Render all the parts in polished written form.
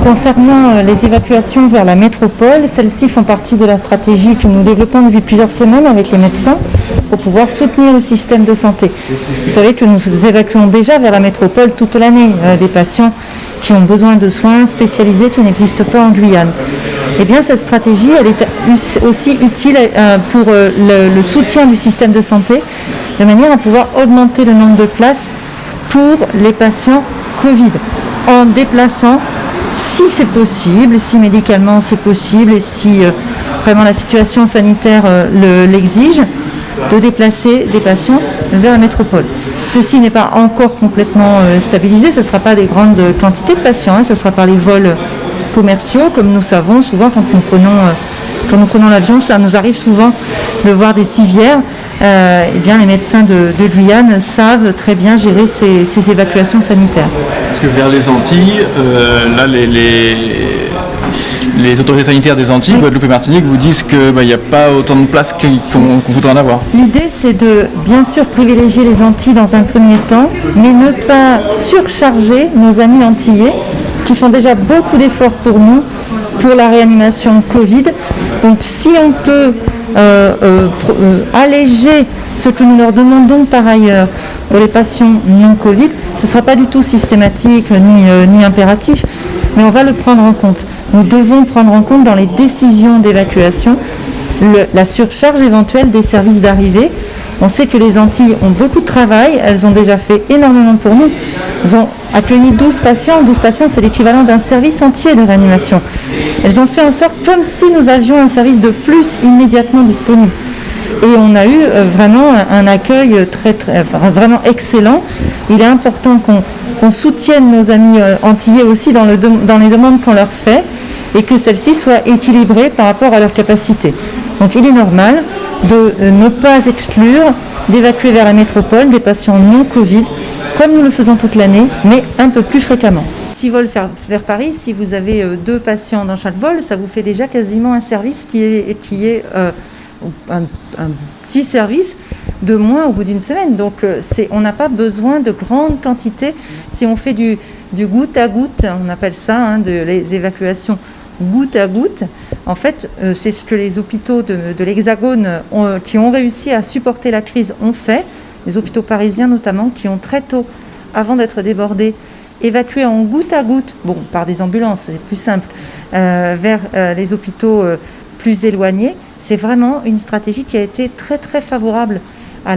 Concernant les évacuations vers la métropole, celles-ci font partie de la stratégie que nous développons depuis plusieurs semaines avec les médecins pour pouvoir soutenir le système de santé. Vous savez que nous évacuons déjà vers la métropole toute l'année des patients qui ont besoin de soins spécialisés qui n'existent pas en Guyane. Eh bien, cette stratégie, elle est aussi utile pour le soutien du système de santé, de manière à pouvoir augmenter le nombre de places pour les patients Covid, en déplaçant, si c'est possible, si médicalement c'est possible et si vraiment la situation sanitaire l'exige, de déplacer des patients vers la métropole. Ceci n'est pas encore complètement stabilisé, ce ne sera pas des grandes quantités de patients, ce sera par les vols commerciaux, comme nous savons souvent quand nous prenons l'avion, ça nous arrive souvent de voir des civières. Eh bien, les médecins de Guyane savent très bien gérer ces évacuations sanitaires. Parce que vers les Antilles, là, les autorités sanitaires des Antilles, oui. Guadeloupe et Martinique, vous disent qu'il n'y a pas autant de places qu'on voudrait en avoir. L'idée, c'est de bien sûr privilégier les Antilles dans un premier temps, mais ne pas surcharger nos amis antillais qui font déjà beaucoup d'efforts pour nous, pour la réanimation Covid. Donc si on peut alléger ce que nous leur demandons par ailleurs pour les patients non Covid, ce ne sera pas du tout systématique ni impératif, mais on va le prendre en compte. Nous devons prendre en compte dans les décisions d'évacuation la surcharge éventuelle des services d'arrivée. On sait que les Antilles ont beaucoup de travail, elles ont déjà fait énormément pour nous. Elles ont accueilli 12 patients. 12 patients, c'est l'équivalent d'un service entier de réanimation. Elles ont fait en sorte comme si nous avions un service de plus immédiatement disponible. Et on a eu vraiment un accueil vraiment excellent. Il est important qu'on soutienne nos amis antillais aussi dans les demandes qu'on leur fait et que celles-ci soient équilibrées par rapport à leur capacité. Donc il est normal de ne pas exclure d'évacuer vers la métropole des patients non Covid, comme nous le faisons toute l'année, mais un peu plus fréquemment. 6 vols vers Paris, si vous avez 2 patients dans chaque vol, ça vous fait déjà quasiment un service qui est un petit service de moins au bout d'une semaine. Donc on n'a pas besoin de grandes quantités. Si on fait du goutte à goutte, on appelle ça les évacuations goutte à goutte, en fait, c'est ce que les hôpitaux de l'Hexagone qui ont réussi à supporter la crise ont fait, les hôpitaux parisiens notamment, qui ont très tôt, avant d'être débordés, évacué en goutte à goutte, par des ambulances, c'est plus simple, vers les hôpitaux plus éloignés. C'est vraiment une stratégie qui a été très très favorable à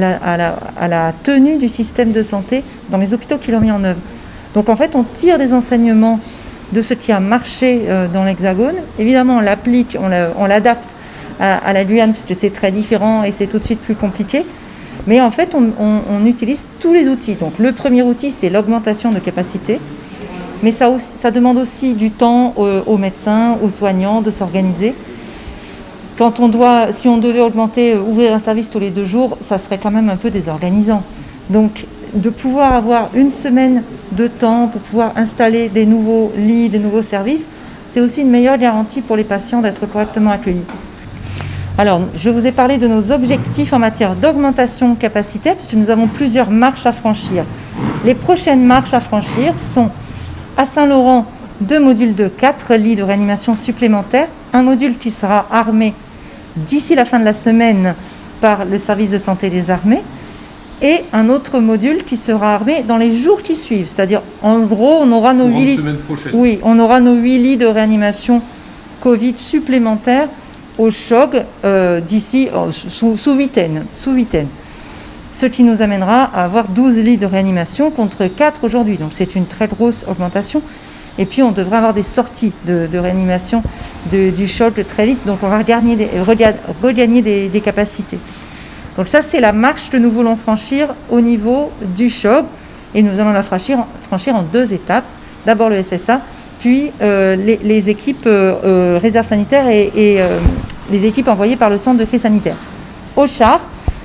la tenue du système de santé dans les hôpitaux qui l'ont mis en œuvre. Donc en fait, on tire des enseignements de ce qui a marché dans l'Hexagone. Évidemment, on l'applique, on l'adapte à la Guyane, puisque c'est très différent et c'est tout de suite plus compliqué. Mais en fait, on utilise tous les outils. Donc le premier outil, c'est l'augmentation de capacité. Mais ça demande aussi du temps aux médecins, aux soignants de s'organiser. Si on devait ouvrir un service tous les 2 jours, ça serait quand même un peu désorganisant. Donc, de pouvoir avoir une semaine de temps pour pouvoir installer des nouveaux lits, des nouveaux services, c'est aussi une meilleure garantie pour les patients d'être correctement accueillis. Alors, je vous ai parlé de nos objectifs en matière d'augmentation capacitaire, puisque nous avons plusieurs marches à franchir. Les prochaines marches à franchir sont à Saint-Laurent 2 modules de 4 lits de réanimation supplémentaires, un module qui sera armé d'ici la fin de la semaine par le service de santé des armées, et un autre module qui sera armé dans les jours qui suivent. C'est-à-dire, en gros, on aura nos 8 lits. Oui, on aura nos 8 lits de réanimation Covid supplémentaires au CHOG d'ici sous huitaine. Ce qui nous amènera à avoir 12 lits de réanimation contre 4 aujourd'hui. Donc c'est une très grosse augmentation. Et puis on devrait avoir des sorties de réanimation du CHOG très vite. Donc on va regagner des capacités. Donc ça, c'est la marche que nous voulons franchir au niveau du CHOG. Et nous allons la franchir en 2 étapes. D'abord le SSA, puis les équipes réserve sanitaire et les équipes envoyées par le centre de crise sanitaire. Au char,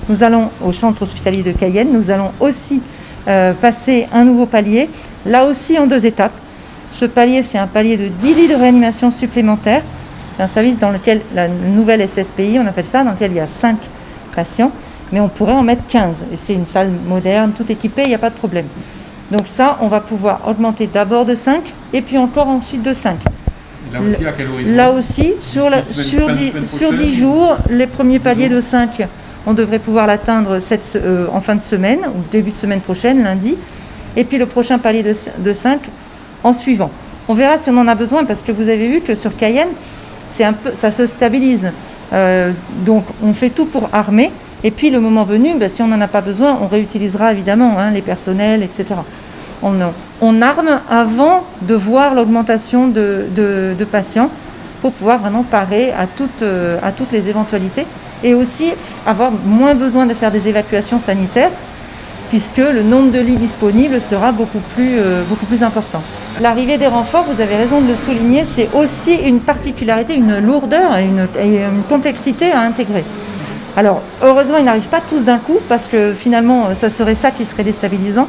nous allons au centre hospitalier de Cayenne, nous allons aussi passer un nouveau palier, là aussi en 2 étapes. Ce palier, c'est un palier de 10 lits de réanimation supplémentaires. C'est un service dans lequel la nouvelle SSPI, on appelle ça, dans lequel il y a 5 patients, mais on pourrait en mettre 15. Et c'est une salle moderne, tout équipée, il n'y a pas de problème. Donc ça, on va pouvoir augmenter d'abord de 5 et puis encore ensuite de 5. Là aussi, à quel horizon? Là aussi, sur 10 jours, les premiers paliers de 5, on devrait pouvoir l'atteindre en fin de semaine ou début de semaine prochaine, lundi. Et puis le prochain palier de 5 en suivant. On verra si on en a besoin, parce que vous avez vu que sur Cayenne, ça se stabilise. Donc on fait tout pour armer. Et puis le moment venu, si on n'en a pas besoin, on réutilisera évidemment les personnels, etc. On arme avant de voir l'augmentation de patients pour pouvoir vraiment parer à toutes les éventualités et aussi avoir moins besoin de faire des évacuations sanitaires puisque le nombre de lits disponibles sera beaucoup plus important. L'arrivée des renforts, vous avez raison de le souligner, c'est aussi une particularité, une lourdeur et une complexité à intégrer. Alors, heureusement, ils n'arrivent pas tous d'un coup, parce que finalement, ça serait ça qui serait déstabilisant.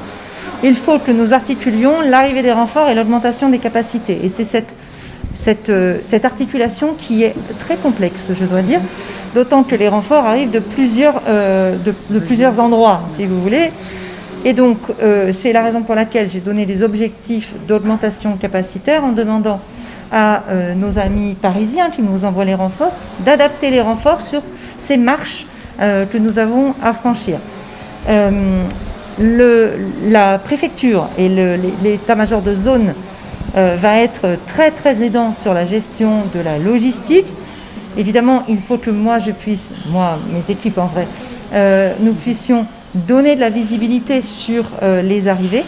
Il faut que nous articulions l'arrivée des renforts et l'augmentation des capacités. Et c'est cette articulation qui est très complexe, je dois dire, d'autant que les renforts arrivent de plusieurs endroits, si vous voulez. Et donc, c'est la raison pour laquelle j'ai donné des objectifs d'augmentation capacitaire en demandant à nos amis parisiens qui nous envoient les renforts d'adapter les renforts sur ces marches que nous avons à franchir. La préfecture et l'état-major de zone va être très très aidant sur la gestion de la logistique. Évidemment, il faut que mes équipes en vrai, nous puissions donner de la visibilité sur les arrivées.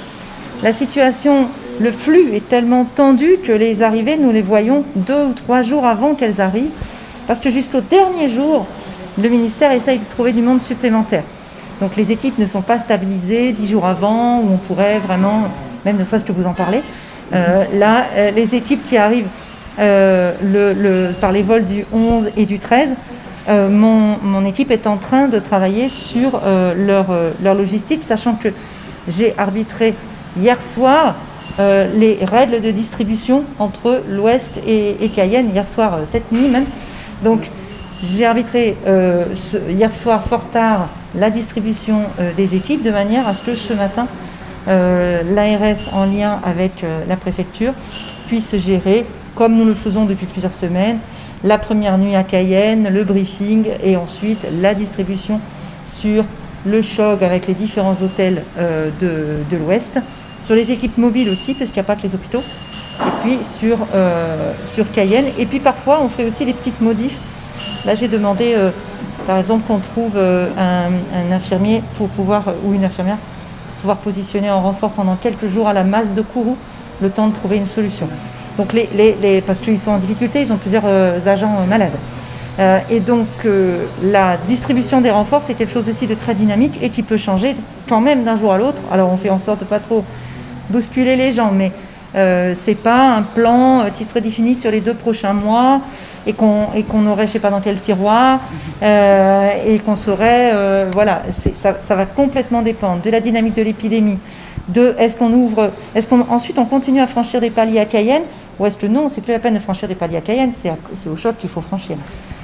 La situation, le flux est tellement tendu que les arrivées, nous les voyons 2 ou 3 jours avant qu'elles arrivent, parce que jusqu'au dernier jour, le ministère essaye de trouver du monde supplémentaire. Donc les équipes ne sont pas stabilisées 10 jours avant, où on pourrait vraiment, même ne serait-ce que vous en parler. Là, les équipes qui arrivent par les vols du 11 et du 13, mon équipe est en train de travailler sur leur logistique, sachant que j'ai arbitré hier soir les règles de distribution entre l'Ouest et Cayenne, hier soir, cette nuit même. Donc j'ai arbitré hier soir fort tard la distribution des équipes de manière à ce que ce matin, l'ARS en lien avec la préfecture puisse gérer, comme nous le faisons depuis plusieurs semaines, la première nuit à Cayenne, le briefing et ensuite la distribution sur le choc avec les différents hôtels de l'Ouest, sur les équipes mobiles aussi, parce qu'il n'y a pas que les hôpitaux, et puis sur Cayenne. Et puis parfois, on fait aussi des petites modifs. Là, j'ai demandé, par exemple, qu'on trouve un infirmier ou une infirmière pour pouvoir positionner en renfort pendant quelques jours à la masse de Kourou, le temps de trouver une solution. Donc, parce qu'ils sont en difficulté, ils ont plusieurs agents malades. Et donc, la distribution des renforts, c'est quelque chose aussi de très dynamique et qui peut changer quand même d'un jour à l'autre. Alors, on fait en sorte de ne pas trop bousculer les gens, mais c'est pas un plan qui serait défini sur les 2 prochains mois et qu'on aurait, je sais pas dans quel tiroir, et qu'on saurait, ça va complètement dépendre de la dynamique de l'épidémie, ensuite on continue à franchir des paliers à Cayenne, ou est-ce que non, c'est plus la peine de franchir des paliers à Cayenne, c'est au choc qu'il faut franchir.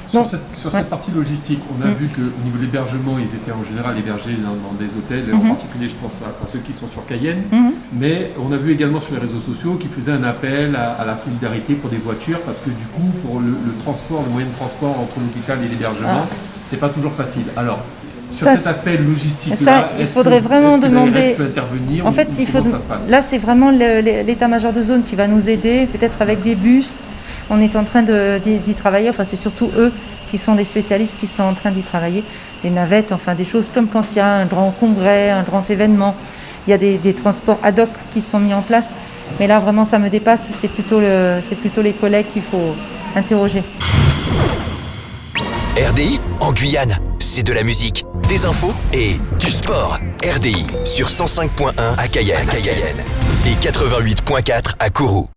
Sur cette partie logistique, on a vu qu'au niveau de l'hébergement, ils étaient en général hébergés dans des hôtels, en particulier je pense à ceux qui sont sur Cayenne, mais on a vu également sur les réseaux sociaux qu'ils faisaient un appel à la solidarité pour des voitures, parce que du coup, pour le moyen de transport entre l'hôpital et l'hébergement, c'était pas toujours facile. Alors, sur cet aspect logistique, il faudrait vraiment demander. Peut intervenir, en fait, ça se passe ? Là, c'est vraiment l'état-major de zone qui va nous aider, peut-être avec des bus. On est en train d'y travailler, enfin c'est surtout eux qui sont des spécialistes qui sont en train d'y travailler, des navettes, enfin des choses comme quand il y a un grand congrès, un grand événement, il y a des transports ad hoc qui sont mis en place, mais là vraiment ça me dépasse, c'est plutôt les collègues qu'il faut interroger. RDI en Guyane, c'est de la musique, des infos et du sport. RDI sur 105.1 à Cayenne et 88.4 à Kourou.